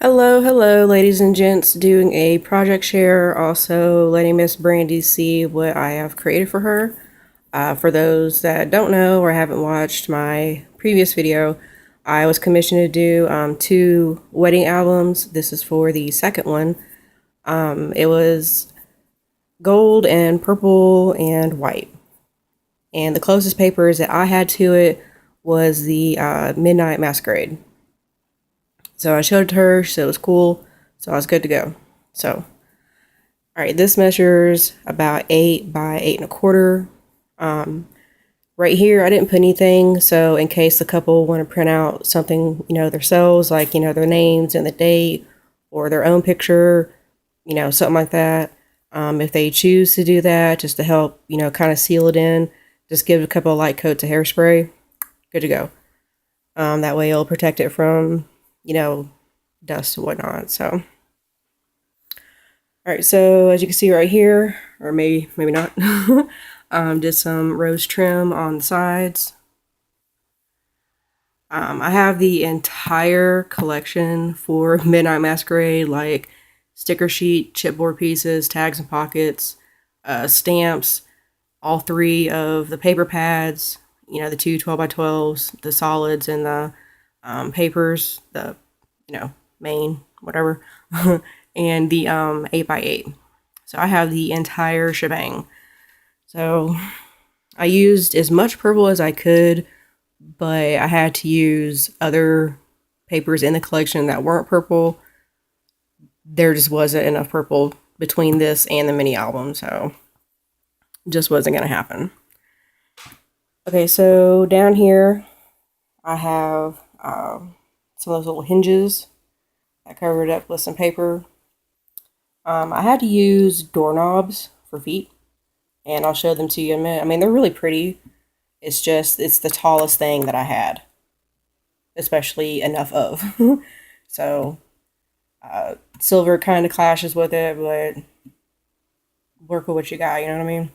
Hello, ladies and gents. Doing a project share, also letting Miss Brandy see what I have created for her. For those that don't know or haven't watched my previous video, I was commissioned to do two wedding albums. This is for the second one. It was gold and purple and white. And the closest papers that I had to it was the Midnight Masquerade. So I showed it to her, she said it was cool, so I was good to go. So, alright, this measures about 8 by 8 1/4. Right here, I didn't put anything, so in case the couple want to print out something, themselves, like, their names and the date, or their own picture, something like that. If they choose to do that, just to help, kind of seal it in, just give it a couple of light coats of hairspray, good to go. That way it'll protect it from dust and whatnot. So, all right. So as you can see right here, or maybe not, did some rose trim on the sides. I have the entire collection for Midnight Masquerade, like sticker sheet, chipboard pieces, tags and pockets, stamps, all three of the paper pads, the two 12 by 12s, the solids, and the papers, the main whatever, and the 8 by 8. So I have the entire shebang. So I used as much purple as I could, but I had to use other papers in the collection that weren't purple. There just wasn't enough purple between this and the mini album, so it just wasn't gonna happen. Okay, so down here I have some of those little hinges. I covered it up with some paper. I had to use doorknobs for feet, and I'll show them to you in a minute. I mean, they're really pretty. It's the tallest thing that I had, especially enough of. So, silver kind of clashes with it, but work with what you got, you know what I mean?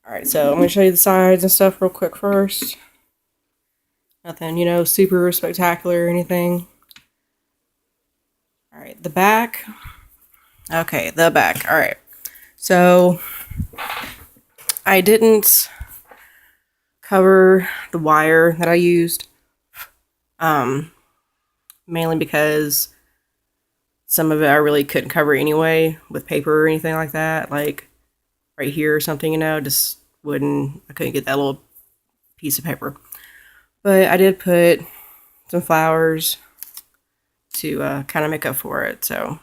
Alright, so I'm going to show you the sides and stuff real quick first. Nothing, super spectacular or anything. Alright, the back. Okay, the back. Alright. So, I didn't cover the wire that I used. Mainly because some of it I really couldn't cover anyway with paper or anything like that. Like right here or something, just I couldn't get that little piece of paper. But I did put some flowers to kind of make up for it. So,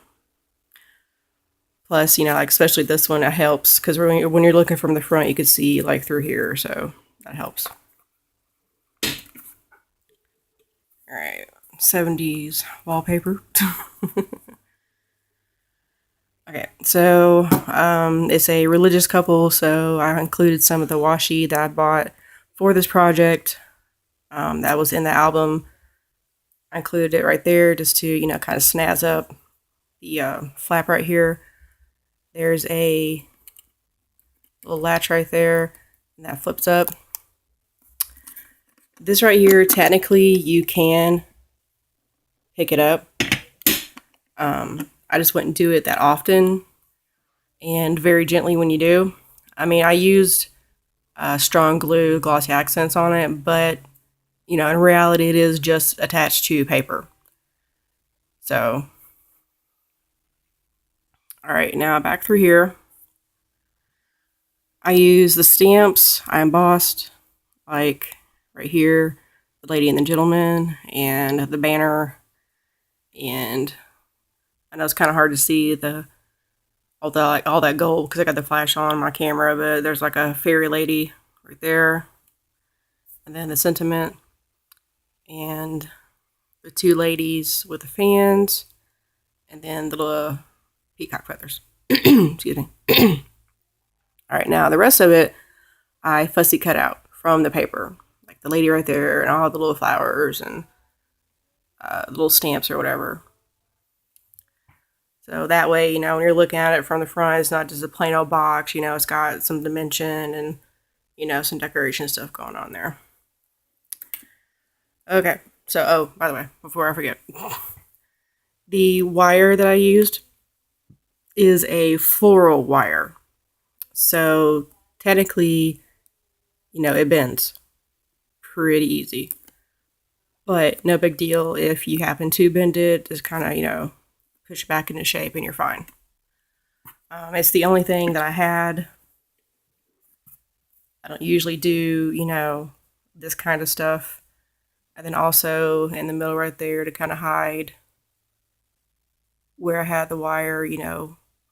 plus, like especially this one, it helps because when you're looking from the front, you could see like through here, so that helps. All right, 70s wallpaper. Okay, so it's a religious couple, so I included some of the washi that I bought for this project. That was in the album. I included it right there just to, kind of snazz up the flap right here. There's a little latch right there, and that flips up. This right here, technically, you can pick it up. I just wouldn't do it that often, and very gently when you do. I mean, I used strong glue, glossy accents on it, but in reality, it is just attached to paper. So, all right, now back through here. I use the stamps I embossed, like right here, the lady and the gentleman, and the banner, and I know it's kind of hard to see all that gold because I got the flash on my camera, but there's like a fairy lady right there, and then the sentiment, and the two ladies with the fans, and then the little peacock feathers. Excuse me. All right, now the rest of it I fussy cut out from the paper, like the lady right there and all the little flowers and little stamps or whatever. So that way, when you're looking at it from the front, it's not just a plain old box, it's got some dimension and, some decoration stuff going on there. Okay, so, oh, by the way, before I forget, The wire that I used is a floral wire. So technically, it bends pretty easy. But no big deal if you happen to bend it, just kind of, push it back into shape and you're fine. It's the only thing that I had. I don't usually do, this kind of stuff. And then also in the middle right there to kind of hide where I had the wire,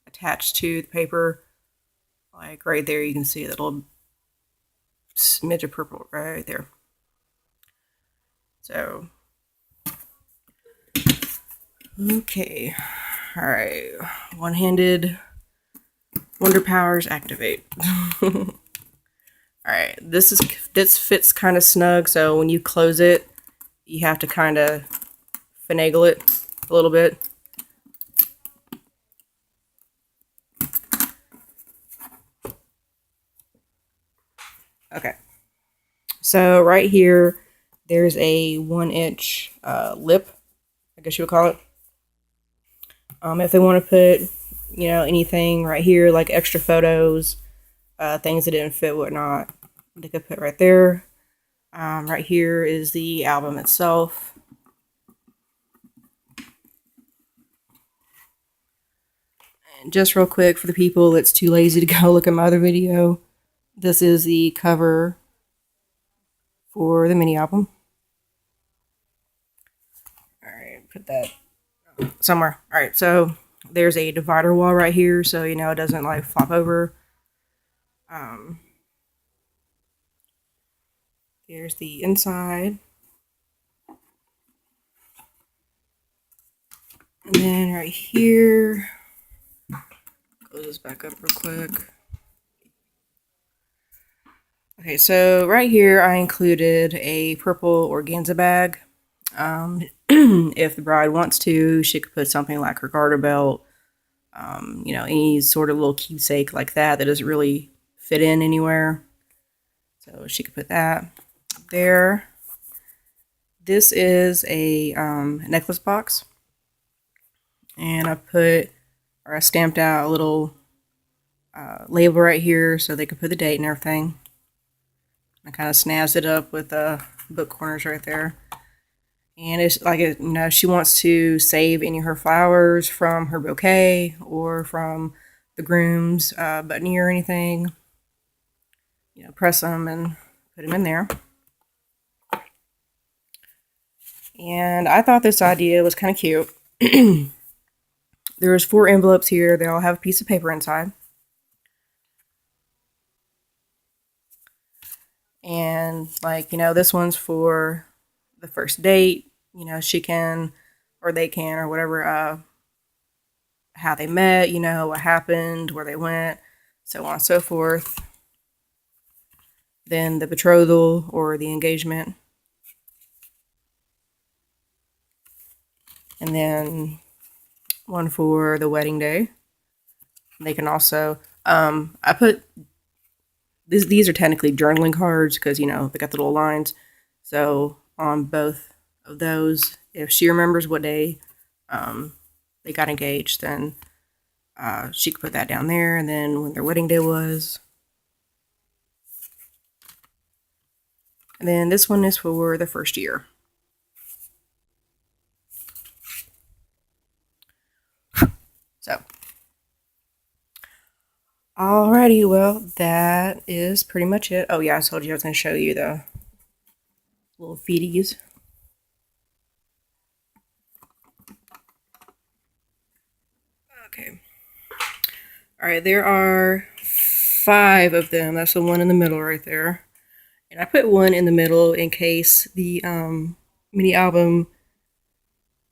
attached to the paper. Like right there, you can see that little smidge of purple right there. So, okay. All right. One-handed wonder powers activate. All right. This fits kind of snug, so when you close it, you have to kind of finagle it a little bit. Okay. So right here, there's a 1-inch lip, I guess you would call it. If they want to put, anything right here, like extra photos, things that didn't fit, whatnot, they could put right there. Right here is the album itself. And just real quick for the people that's too lazy to go look at my other video, this is the cover for the mini album. Alright, put that somewhere. Alright, so there's a divider wall right here, so it doesn't like flop over. Here's the inside. And then right here, close this back up real quick. Okay, so right here I included a purple organza bag. If the bride wants to, she could put something like her garter belt, any sort of little keepsake like that doesn't really fit in anywhere. So she could put that there. This is a necklace box. And I stamped out a little label right here so they could put the date and everything. I kind of snazzed it up with the book corners right there. And it's like, she wants to save any of her flowers from her bouquet or from the groom's buttonee or anything. Press them and put them in there. And I thought this idea was kind of cute. There's 4 envelopes here. They all have a piece of paper inside. And this one's for the first date. She can, or they can, or whatever, how they met, what happened, where they went, so on and so forth. Then the betrothal or the engagement. And then one for the wedding day. They can also, I put, these are technically journaling cards because, they got the little lines. So on both of those, if she remembers what day they got engaged, then she could put that down there. And then when their wedding day was. And then this one is for the first year. So, alrighty, well, that is pretty much it. Oh yeah, I told you I was going to show you the little feeties. Okay. Alright, there are 5 of them. That's the one in the middle right there. And I put one in the middle in case the mini album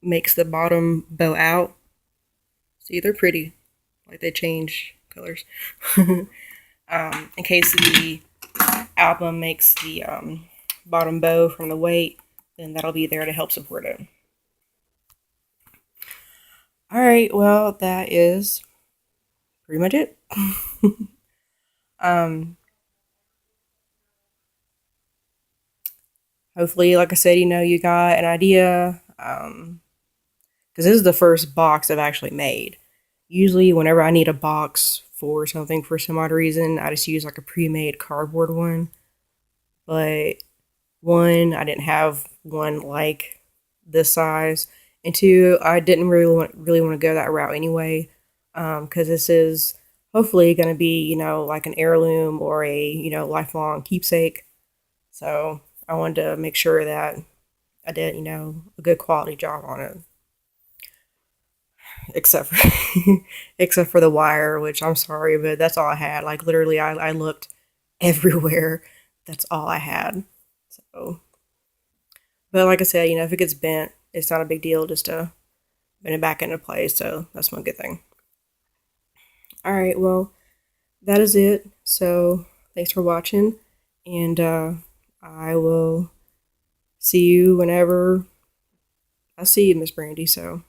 makes the bottom bow out. See, they're pretty. Like they change colors. In case the album makes the bottom bow from the weight, then that'll be there to help support it. Alright, well, that is pretty much it. Hopefully, like I said, you got an idea. because this is the first box I've actually made. Usually, whenever I need a box for something for some odd reason, I just use like a pre-made cardboard one. But one, I didn't have one like this size, and two, I didn't really want to go that route anyway, because this is hopefully going to be like an heirloom or a lifelong keepsake. So I wanted to make sure that I did a good quality job on it, except for except for the wire, which I'm sorry, but that's all I had. Like literally, I looked everywhere. That's all I had. So, but like I said, if it gets bent, it's not a big deal just to bend it back into place. So that's one good thing. All right, well, that is it. So thanks for watching, and I will see you whenever I see you, Miss Brandy. So.